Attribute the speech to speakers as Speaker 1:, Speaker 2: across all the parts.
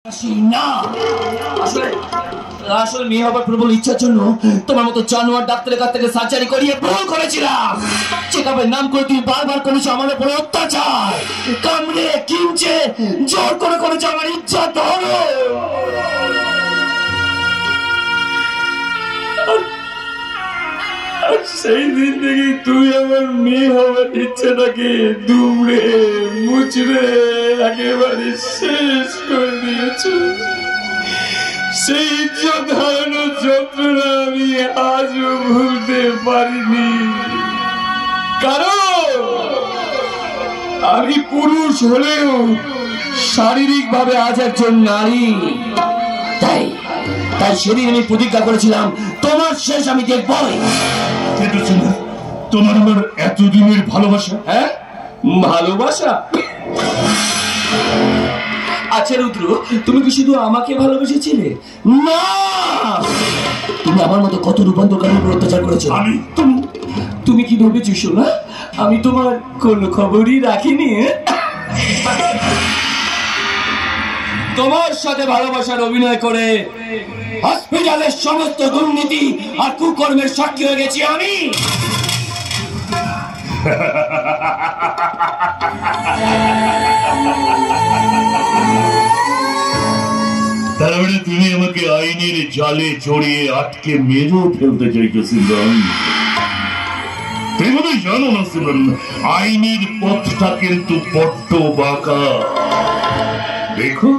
Speaker 1: না আসলে মেয়ে হবার প্রবল ইচ্ছার জন্য তোমার মতো জানোয়ার ডাক্তারের কাছ থেকে সার্জারি করিয়ে ভুল করেছিলাম। চেকআপের নাম করে তুমি বারবার করেছো আমাদের উপরে অত্যাচার, কামড়ে কিনছে জোর করে করেছো আমার ইচ্ছা ধরো। সেই দিন থেকে তুই আমার মেয়ে হওয়ার ইচ্ছাটাকে দুমড়ে মুচড়ে একেবারে শেষ করে দিয়েছ। সেই ইজ্জত হারানোর যন্ত্রণা আমি আজও ভুলতে পারিনি, কারণ আমি পুরুষ হলেও শারীরিক ভাবে আজ একজন নারী। তাই সেদিন আমি প্রতিজ্ঞা করেছিলাম তোমার শেষ আমি দেখবই।
Speaker 2: তোমার আমার এতদিনের ভালোবাসা।
Speaker 1: হ্যাঁ, ভালোবাসা? আচ্ছা রুদ্র, তুমি কি শুধু আমাকে ভালোবেসেছিলে? না, তুমি আমার মতো কত রূপান্তরকারী উপর অত্যাচার করেছো। তুমি কি ভেবেছো শোনা আমি তোমার কোনো খবরই রাখিনি? তোমার সাথে ভালোবাসার অভিনয় করে হসপিটালের সমস্ত দুর্নীতি আর কুকর্মের সাক্ষী হয়ে গেছি আমি।
Speaker 2: তার মানে তুমি আমাকে আইনের জালে জড়িয়ে আটকে মেরেও ফেলতে চাইছো সিমরান। তুমি বোধহয় জানো না সিমরান, আইনের পথটা কিন্তু বড্ড বাঁকা। দেখো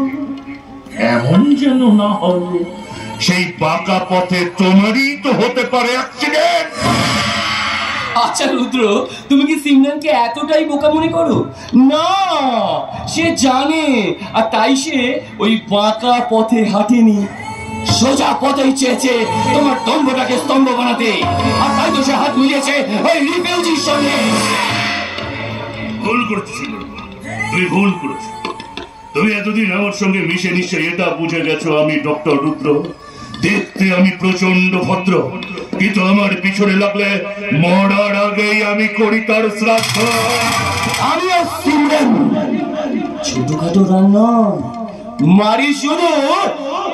Speaker 2: এমন যেন না হয় সেই বাঁকা পথে তোমারই তো হতে পারে অ্যাক্সিডেন্ট।
Speaker 1: আচ্ছা রুদ্র, তুমি কি সিমরানকে এতটাই বোকা মনে করো? না, সে জানে, আর তাই সে ওই বাঁকা পথে হাঁটেনি, সোজা পথেই চেয়েছে তোমার দম্ভটাকে স্তম্ভ বানাতে, আর তাই তো সে হাত মিলিয়েছে ওই রিফিউজির সঙ্গে।
Speaker 2: ভুল করেছো, তুমি ভুল করেছো। তুমি এতদিন আমার সঙ্গে মিশে নিশ্চয়ই এটা বুঝে গেছো আমি ডক্টর রুদ্র। দেখতে আমি প্রচন্ড ভদ্র, কিন্তু আমার পিছনে লাগলে মরার আগেই আমি করি তার শ্রাদ্ধ।
Speaker 1: আমিও সিমরান ছোটখাটো রান্না মারি শুধু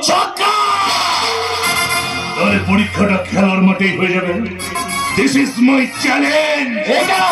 Speaker 1: ছক্কা।
Speaker 2: তাহলে পরীক্ষাটা খেলার মাঠেই হয়ে যাবে। This is my challenge.
Speaker 1: এটা